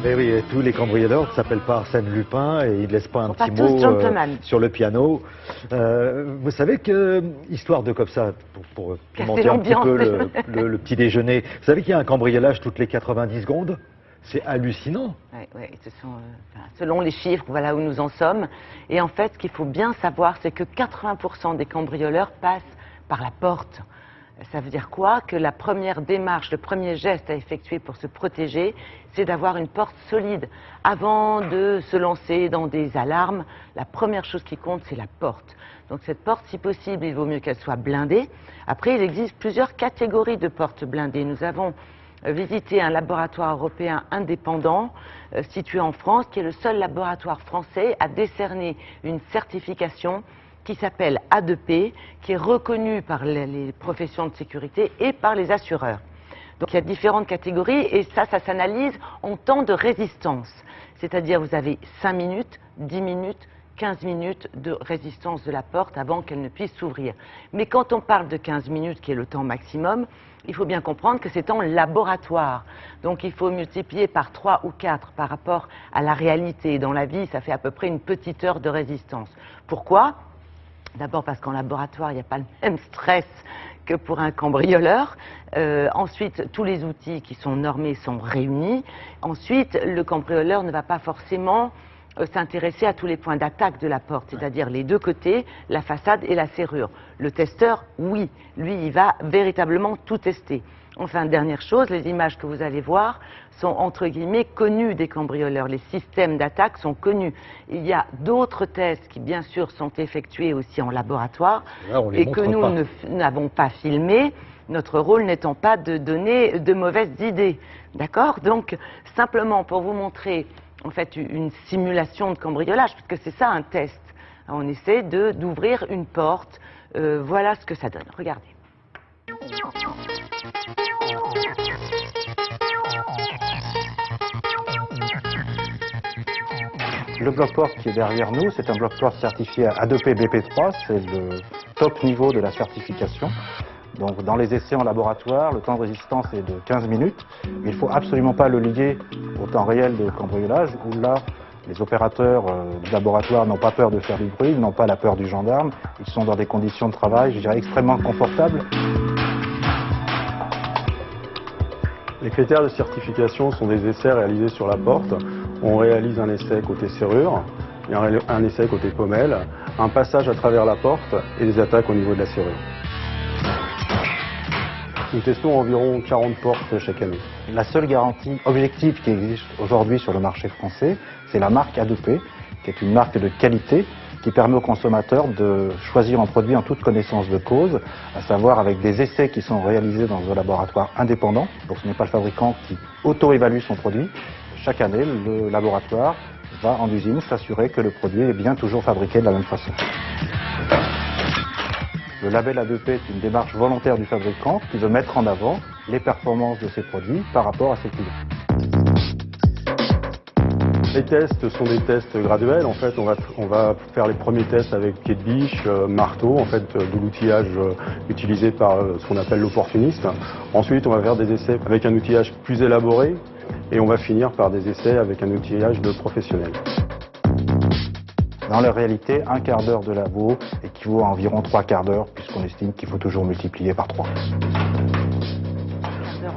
Mais oui, tous les cambrioleurs ne s'appellent pas Arsène Lupin et ils ne laissent pas un petit mot sur le piano. Vous savez que, histoire de comme ça, pour monter un petit peu le petit déjeuner, vous savez qu'il y a un cambriolage toutes les 90 secondes? C'est hallucinant. Oui, selon les chiffres, voilà où nous en sommes. Et en fait, ce qu'il faut bien savoir, c'est que 80% des cambrioleurs passent par la porte. Ça veut dire quoi? Que la première démarche, le premier geste à effectuer pour se protéger, c'est d'avoir une porte solide. Avant de se lancer dans des alarmes, la première chose qui compte, c'est la porte. Donc cette porte, si possible, il vaut mieux qu'elle soit blindée. Après, il existe plusieurs catégories de portes blindées. Nous avons visité un laboratoire européen indépendant situé en France, qui est le seul laboratoire français à décerner une certification qui s'appelle A2P, qui est reconnue par les professions de sécurité et par les assureurs. Donc il y a différentes catégories et ça s'analyse en temps de résistance. C'est-à-dire vous avez 5 minutes, 10 minutes, 15 minutes de résistance de la porte avant qu'elle ne puisse s'ouvrir. Mais quand on parle de 15 minutes, qui est le temps maximum, il faut bien comprendre que c'est en laboratoire. Donc il faut multiplier par 3 ou 4 par rapport à la réalité. Dans la vie, ça fait à peu près une petite heure de résistance. Pourquoi ? D'abord parce qu'en laboratoire, il n'y a pas le même stress que pour un cambrioleur. Ensuite, tous les outils qui sont normés sont réunis. Ensuite, le cambrioleur ne va pas forcément s'intéresser à tous les points d'attaque de la porte, c'est-à-dire les deux côtés, la façade et la serrure. Le testeur, oui, lui, il va véritablement tout tester. Enfin, dernière chose, les images que vous allez voir sont entre guillemets connues des cambrioleurs. Les systèmes d'attaque sont connus. Il y a d'autres tests qui, bien sûr, sont effectués aussi en laboratoire et que nous n'avons pas filmés, notre rôle n'étant pas de donner de mauvaises idées. D'accord? Donc, simplement pour vous montrer en fait une simulation de cambriolage, puisque c'est ça un test. On essaie d'ouvrir une porte. Voilà ce que ça donne. Regardez. Le bloc-porte qui est derrière nous, c'est un bloc-porte certifié A2P BP3, c'est le top niveau de la certification. Donc dans les essais en laboratoire, le temps de résistance est de 15 minutes, mais il ne faut absolument pas le lier au temps réel de cambriolage, où là, les opérateurs du laboratoire n'ont pas peur de faire du bruit, ils n'ont pas la peur du gendarme, ils sont dans des conditions de travail, je dirais, extrêmement confortables. Les critères de certification sont des essais réalisés sur la porte. On réalise un essai côté serrure, et un essai côté pommelle, un passage à travers la porte et des attaques au niveau de la serrure. Nous testons environ 40 portes chaque année. La seule garantie objective qui existe aujourd'hui sur le marché français, c'est la marque A2P, qui est une marque de qualité qui permet aux consommateurs de choisir un produit en toute connaissance de cause, à savoir avec des essais qui sont réalisés dans un laboratoire indépendant. Donc ce n'est pas le fabricant qui auto-évalue son produit. Chaque année, le laboratoire va en usine s'assurer que le produit est bien toujours fabriqué de la même façon. Le label A2P est une démarche volontaire du fabricant qui veut mettre en avant les performances de ses produits par rapport à ses clients. Les tests sont des tests graduels. En fait, on va faire les premiers tests avec pied de biche, marteau, en fait, de l'outillage utilisé par ce qu'on appelle l'opportuniste. Ensuite, on va faire des essais avec un outillage plus élaboré et on va finir par des essais avec un outillage de professionnel. Dans la réalité, un quart d'heure de labo équivaut à environ 3 quarts d'heure, puisqu'on estime qu'il faut toujours multiplier par 3.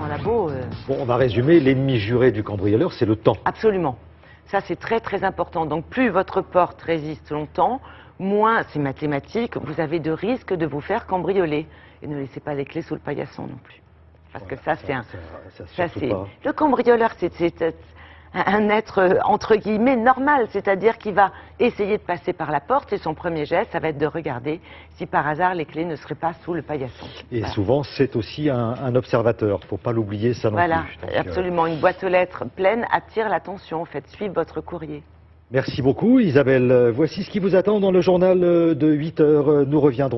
En labo, Bon, on va résumer, l'ennemi juré du cambrioleur, c'est le temps. Absolument. Ça, c'est très très important. Donc plus votre porte résiste longtemps, moins, c'est mathématique, vous avez de risques de vous faire cambrioler. Et ne laissez pas les clés sous le paillasson non plus. Parce que ça, c'est un... Le cambrioleur, c'est un être, entre guillemets, normal. C'est-à-dire qu'il va essayer de passer par la porte et son premier geste, ça va être de regarder si par hasard les clés ne seraient pas sous le paillasson. Et voilà. Souvent, c'est aussi un observateur. Il ne faut pas l'oublier, ça non plus. Voilà, absolument. Une boîte aux lettres pleine attire l'attention. Faites suivre votre courrier. Merci beaucoup, Isabelle. Voici ce qui vous attend dans le journal de 8 heures. Nous reviendrons.